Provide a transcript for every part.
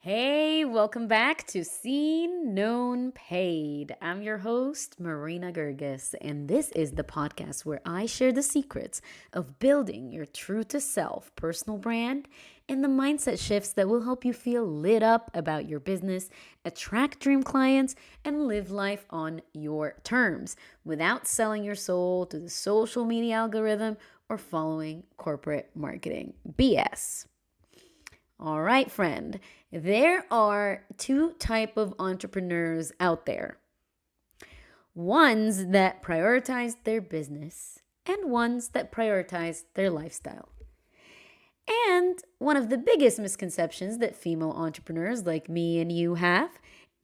Hey, welcome back to Seen, Known, Paid. I'm your host, Marina Gergis, and this is the podcast where I share the secrets of building your true to self personal brand and the mindset shifts that will help you feel lit up about your business, attract dream clients, and live life on your terms without selling your soul to the social media algorithm or following corporate marketing BS. All right, friend. There are two type of entrepreneurs out there. Ones that prioritize their business and ones that prioritize their lifestyle. And one of the biggest misconceptions that female entrepreneurs like me and you have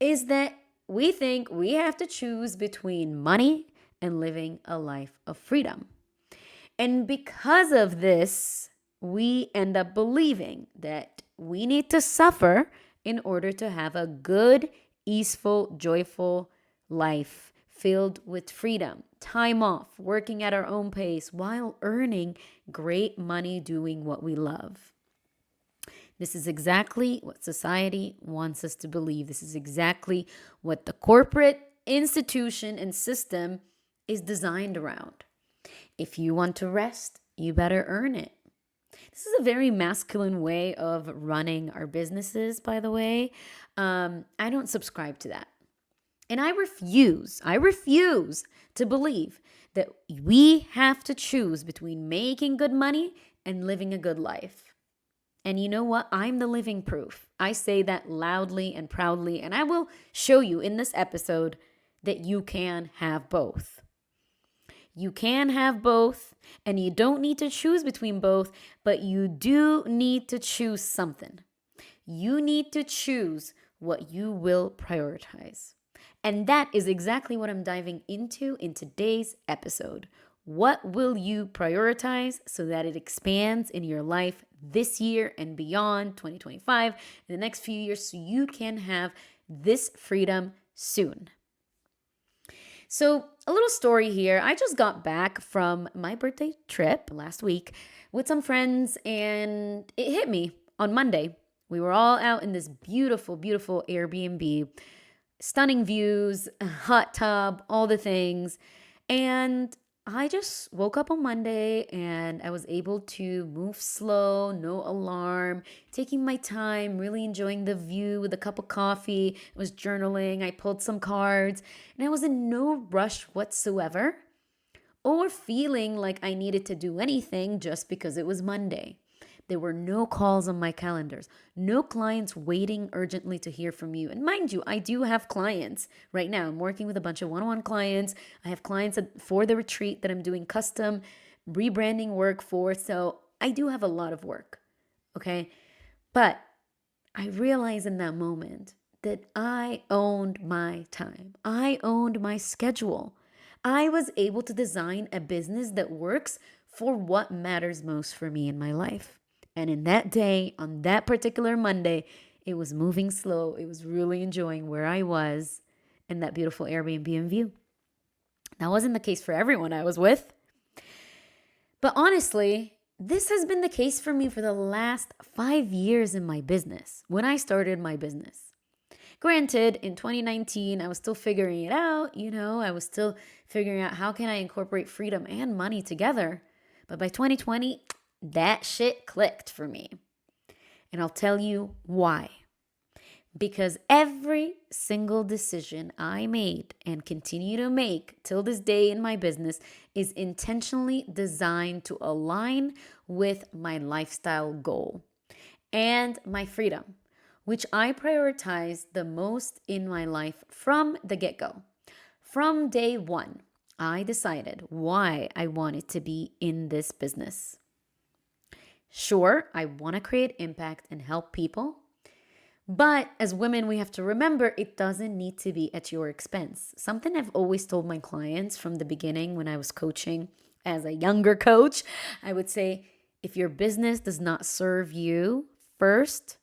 is that we think we have to choose between money and living a life of freedom. And because of this, we end up believing that we need to suffer in order to have a good, easeful, joyful life filled with freedom, time off, working at our own pace while earning great money doing what we love. This is exactly what society wants us to believe. This is exactly what the corporate institution and system is designed around. If you want to rest, you better earn it. This is a very masculine way of running our businesses, by the way. I don't subscribe to that. And I refuse to believe that we have to choose between making good money and living a good life. And you know what? I'm the living proof. I say that loudly and proudly, and I will show you in this episode that you can have both. You can have both, and you don't need to choose between both, but you do need to choose something. You need to choose what you will prioritize. And that is exactly what I'm diving into in today's episode. What will you prioritize so that it expands in your life this year and beyond, 2025, in the next few years, so you can have this freedom soon? So, a little story here. I just got back from my birthday trip last week with some friends, and it hit me on Monday. We were all out in this beautiful, beautiful Airbnb, stunning views, a hot tub, all the things. And I just woke up on Monday and I was able to move slow, no alarm, taking my time, really enjoying the view with a cup of coffee. I was journaling, I pulled some cards, and I was in no rush whatsoever or feeling like I needed to do anything just because it was Monday. There were no calls on my calendars, no clients waiting urgently to hear from you. And mind you, I do have clients right now. I'm working with a bunch of one on one clients. I have clients for the retreat that I'm doing custom rebranding work for. So I do have a lot of work. Okay. But I realized in that moment that I owned my time, I owned my schedule. I was able to design a business that works for what matters most for me in my life. And in that day, on that particular Monday, it was moving slow. It was really enjoying where I was in that beautiful Airbnb and view. That wasn't the case for everyone I was with. But honestly, this has been the case for me for the last 5 years in my business, when I started my business. Granted, in 2019, I was still figuring it out. I was still figuring out how can I incorporate freedom and money together. But by 2020, that shit clicked for me. And I'll tell you why. Because every single decision I made and continue to make till this day in my business is intentionally designed to align with my lifestyle goal and my freedom, which I prioritize the most in my life from the get-go. From day one, I decided why I wanted to be in this business. Sure, I want to create impact and help people. But as women, we have to remember it doesn't need to be at your expense. Something I've always told my clients from the beginning when I was coaching as a younger coach, I would say, if your business does not serve you first,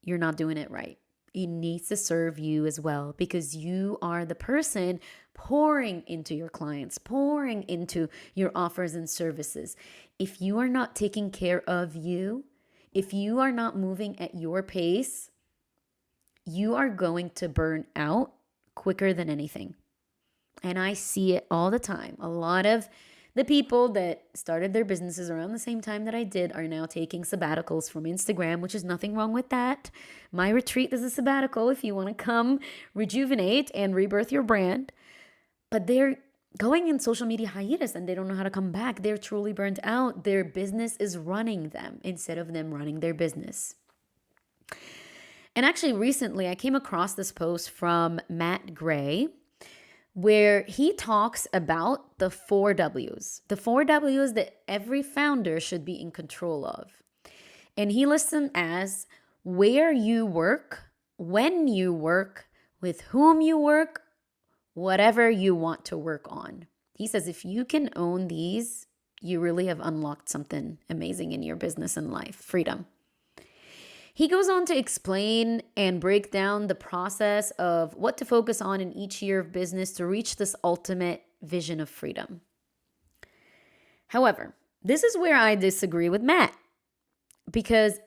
you're not doing it right. It needs to serve you as well because you are the person pouring into your clients, pouring into your offers and services. If you are not taking care of you, if you are not moving at your pace, you are going to burn out quicker than anything. And I see it all the time. A lot of the people that started their businesses around the same time that I did are now taking sabbaticals from Instagram, which is nothing wrong with that. My retreat is a sabbatical if you want to come rejuvenate and rebirth your brand. But they're going in social media hiatus and they don't know how to come back. They're truly burnt out. Their business is running them instead of them running their business. And actually, recently I came across this post from Matt Gray where he talks about the 4 W's, the 4 W's that every founder should be in control of. And he lists them as where you work, when you work, with whom you work, whatever you want to work on. He says if you can own these, you really have unlocked something amazing in your business and life, freedom. He goes on to explain and break down the process of what to focus on in each year of business to reach this ultimate vision of freedom. However, this is where I disagree with Matt, because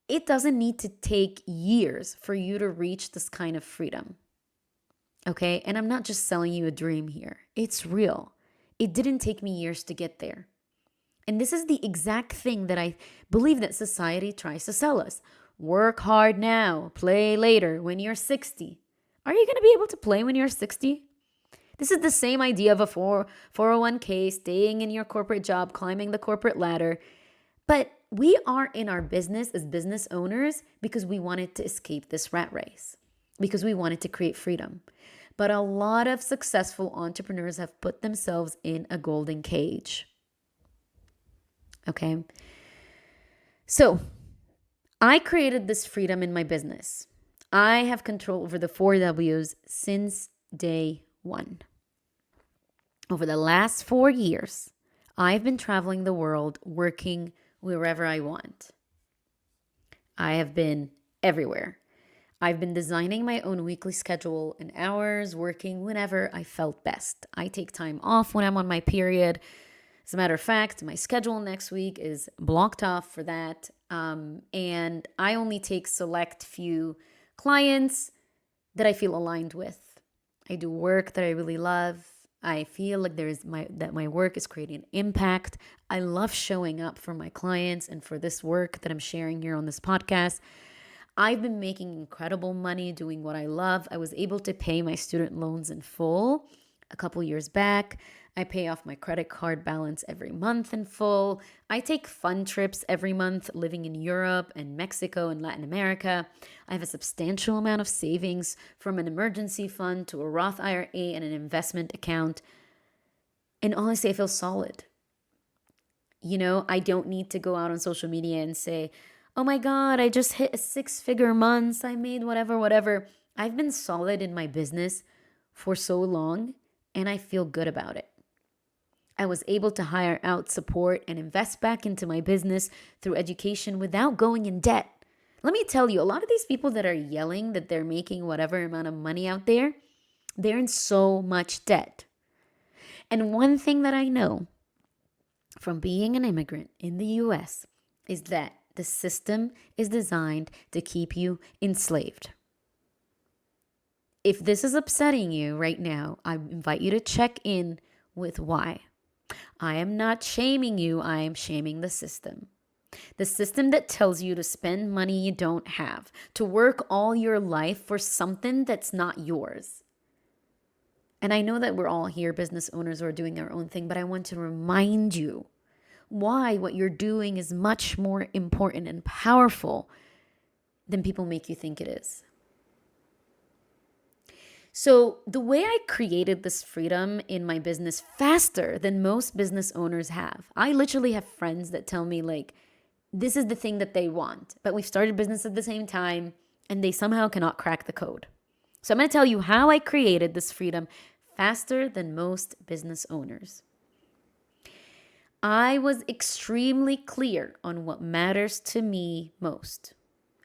it doesn't need to take years for you to reach this kind of freedom. Okay? And I'm not just selling you a dream here. It's real. It didn't take me years to get there. And this is the exact thing that I believe that society tries to sell us. Work hard now, play later when you're 60. Are you going to be able to play when you're 60? This is the same idea of a 401k, staying in your corporate job, climbing the corporate ladder. But we are in our business as business owners because we wanted to escape this rat race, because we wanted to create freedom. But a lot of successful entrepreneurs have put themselves in a golden cage. Okay? So, I created this freedom in my business. I have control over the 4 W's since day one. Over the last 4 years, I've been traveling the world, working wherever I want. I have been everywhere. I've been designing my own weekly schedule and hours, working whenever I felt best. I take time off when I'm on my period. As a matter of fact, my schedule next week is blocked off for that. And I only take select few clients that I feel aligned with. I do work that I really love. I feel like that my work is creating an impact. I love showing up for my clients and for this work that I'm sharing here on this podcast. I've been making incredible money doing what I love. I was able to pay my student loans in full a couple years back. I pay off my credit card balance every month in full. I take fun trips every month living in Europe and Mexico and Latin America. I have a substantial amount of savings from an emergency fund to a Roth IRA and an investment account. And honestly, I feel solid. I don't need to go out on social media and say, oh my God, I just hit a 6-figure month. I made whatever. I've been solid in my business for so long and I feel good about it. I was able to hire out support and invest back into my business through education without going in debt. Let me tell you, a lot of these people that are yelling that they're making whatever amount of money out there, they're in so much debt. And one thing that I know from being an immigrant in the US is that the system is designed to keep you enslaved. If this is upsetting you right now, I invite you to check in with why. I am not shaming you, I am shaming the system. The system that tells you to spend money you don't have, to work all your life for something that's not yours. And I know that we're all here business owners who are doing our own thing, but I want to remind you why what you're doing is much more important and powerful than people make you think it is. So the way I created this freedom in my business faster than most business owners have, I literally have friends that tell me like, this is the thing that they want, but we've started business at the same time and they somehow cannot crack the code. So I'm going to tell you how I created this freedom faster than most business owners. I was extremely clear on what matters to me most,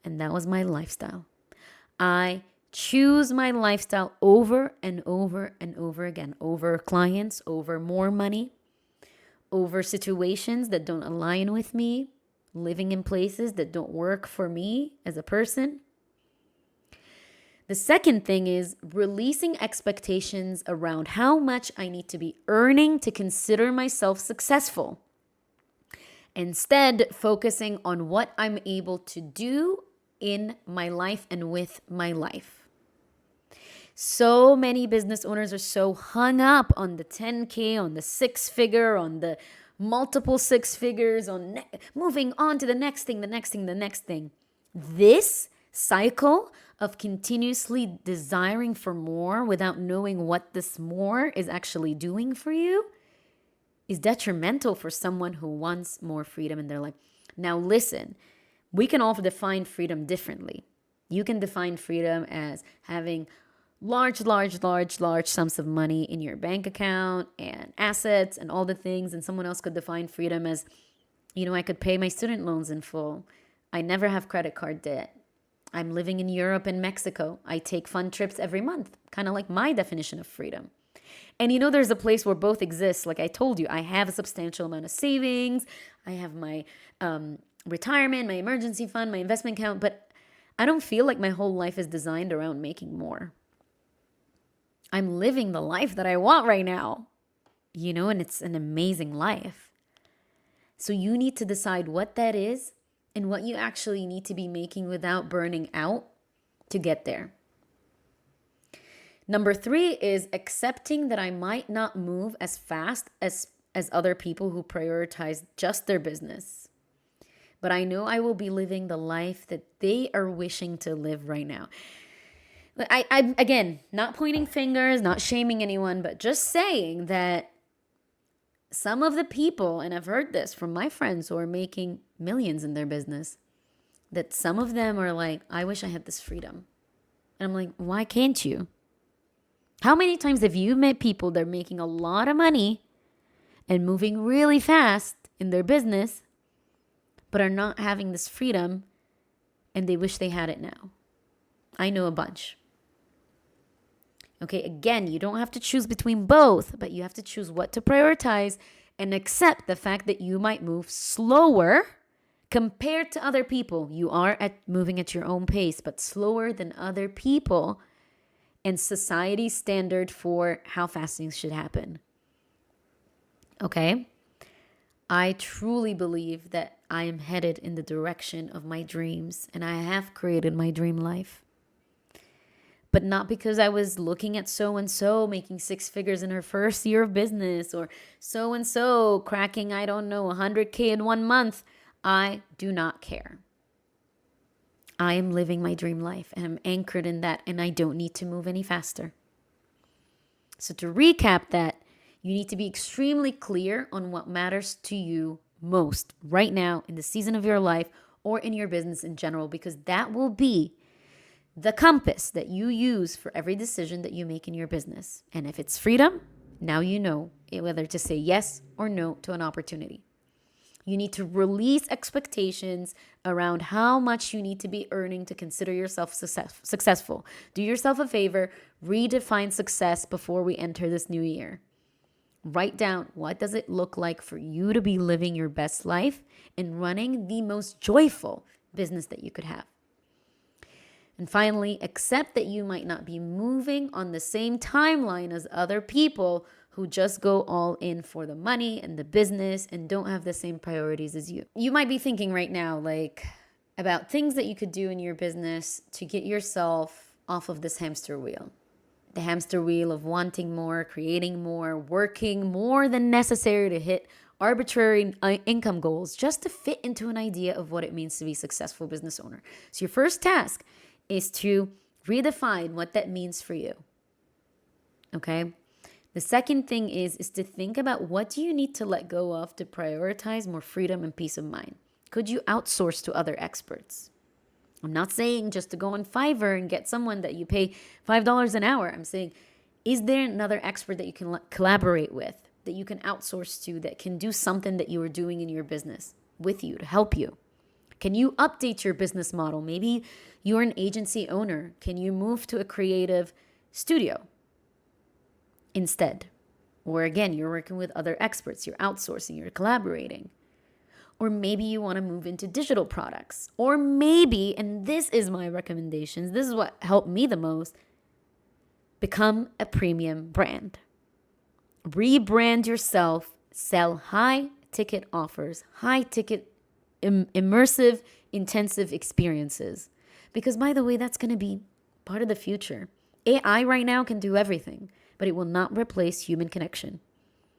and that was my lifestyle. I choose my lifestyle over and over and over again, over clients, over more money, over situations that don't align with me, living in places that don't work for me as a person. The second thing is releasing expectations around how much I need to be earning to consider myself successful. Instead, focusing on what I'm able to do in my life and with my life. So many business owners are so hung up on the 10K, on the six figure, on the multiple six figures, on moving on to the next thing, the next thing, the next thing. This cycle of continuously desiring for more without knowing what this more is actually doing for you is detrimental for someone who wants more freedom in their life. Now, listen, we can all define freedom differently. You can define freedom as having large sums of money in your bank account and assets and all the things. And someone else could define freedom as, I could pay my student loans in full. I never have credit card debt. I'm living in Europe and Mexico. I take fun trips every month, kind of like my definition of freedom. And there's a place where both exist. Like I told you, I have a substantial amount of savings. I have my retirement, my emergency fund, my investment account, but I don't feel like my whole life is designed around making more. I'm living the life that I want right now, and it's an amazing life. So you need to decide what that is and what you actually need to be making without burning out to get there. Number 3 is accepting that I might not move as fast as other people who prioritize just their business. But I know I will be living the life that they are wishing to live right now. I again, not pointing fingers, not shaming anyone, but just saying that some of the people, and I've heard this from my friends who are making millions in their business, that some of them are like, I wish I had this freedom. And I'm like, why can't you? How many times have you met people that are making a lot of money and moving really fast in their business, but are not having this freedom and they wish they had it now? I know a bunch. Okay, again, you don't have to choose between both, but you have to choose what to prioritize and accept the fact that you might move slower compared to other people. You are moving at your own pace, but slower than other people and society's standard for how fast things should happen. Okay? I truly believe that I am headed in the direction of my dreams and I have created my dream life. But not because I was looking at so-and-so making 6 figures in her first year of business or so-and-so cracking, 100K in 1 month. I do not care. I am living my dream life and I'm anchored in that and I don't need to move any faster. So to recap that, you need to be extremely clear on what matters to you most right now in the season of your life or in your business in general, because that will be the compass that you use for every decision that you make in your business. And if it's freedom, now you know whether to say yes or no to an opportunity. You need to release expectations around how much you need to be earning to consider yourself successful. Do yourself a favor, redefine success before we enter this new year. Write down, what does it look like for you to be living your best life and running the most joyful business that you could have. And finally, accept that you might not be moving on the same timeline as other people who just go all in for the money and the business and don't have the same priorities as you. You might be thinking right now, about things that you could do in your business to get yourself off of this hamster wheel. The hamster wheel of wanting more, creating more, working more than necessary to hit arbitrary income goals just to fit into an idea of what it means to be a successful business owner. So your first task is to redefine what that means for you. Okay? The second thing is to think about, what do you need to let go of to prioritize more freedom and peace of mind? Could you outsource to other experts? I'm not saying just to go on Fiverr and get someone that you pay $5 an hour. I'm saying, is there another expert that you can collaborate with, that you can outsource to, that can do something that you are doing in your business with you to help you? Can you update your business model? Maybe you're an agency owner. Can you move to a creative studio instead? Or again, you're working with other experts. You're outsourcing. You're collaborating. Or maybe you want to move into digital products. Or maybe, and this is my recommendations, this is what helped me the most, become a premium brand. Rebrand yourself, sell high ticket offers, high ticket, immersive, intensive experiences. Because by the way, that's going to be part of the future. AI right now can do everything, but it will not replace human connection.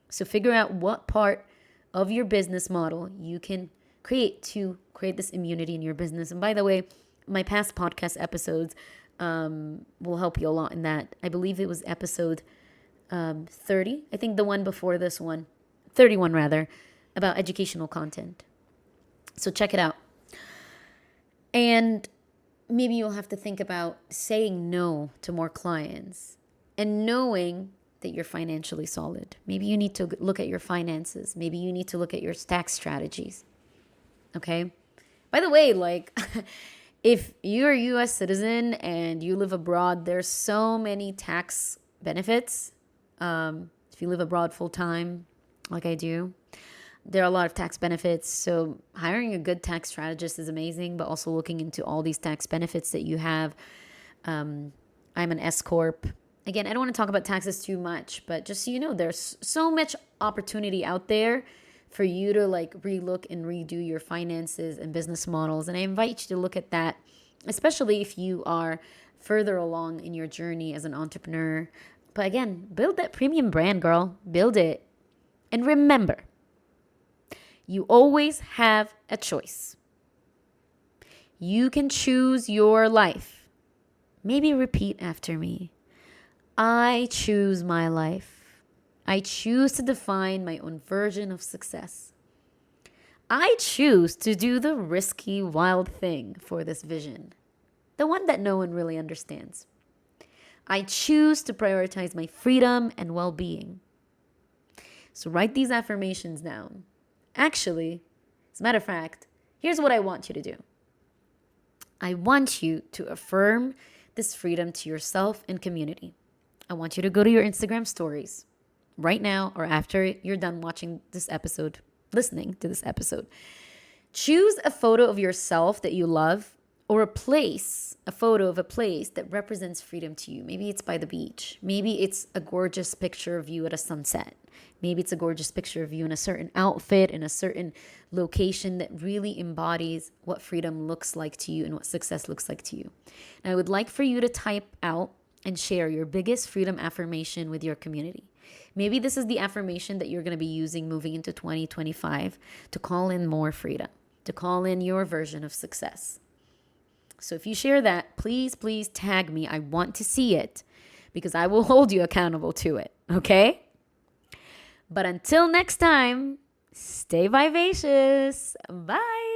So figure out what part of your business model you can create to create this immunity in your business. And by the way, my past podcast episodes will help you a lot in that. I believe it was episode 30. I think the one before this one, 31 rather, about educational content. So check it out. And maybe you'll have to think about saying no to more clients and knowing that you're financially solid. Maybe you need to look at your finances. Maybe you need to look at your tax strategies. Okay? By the way, like, if you're a US citizen and you live abroad, there's so many tax benefits. If you live abroad full time, like I do, there are a lot of tax benefits. So hiring a good tax strategist is amazing, but also looking into all these tax benefits that you have. I'm an S Corp. Again, I don't want to talk about taxes too much, but just so you know, there's so much opportunity out there for you to like relook and redo your finances and business models. And I invite you to look at that, especially if you are further along in your journey as an entrepreneur. But again, build that premium brand, girl. Build it. And remember, you always have a choice. You can choose your life. Maybe repeat after me. I choose my life. I choose to define my own version of success. I choose to do the risky, wild thing for this vision, the one that no one really understands. I choose to prioritize my freedom and well-being. So write these affirmations down. Actually, as a matter of fact, here's what I want you to do. I want you to affirm this freedom to yourself and community. I want you to go to your Instagram stories right now or after you're done watching this episode, listening to this episode. Choose a photo of yourself that you love or a photo of a place that represents freedom to you. Maybe it's by the beach. Maybe it's a gorgeous picture of you at a sunset. Maybe it's a gorgeous picture of you in a certain outfit, in a certain location that really embodies what freedom looks like to you and what success looks like to you. And I would like for you to type out and share your biggest freedom affirmation with your community. Maybe this is the affirmation that you're going to be using moving into 2025 to call in more freedom, to call in your version of success. So if you share that, please tag me. I want to see it because I will hold you accountable to it, okay? But until next time, stay vivacious. Bye.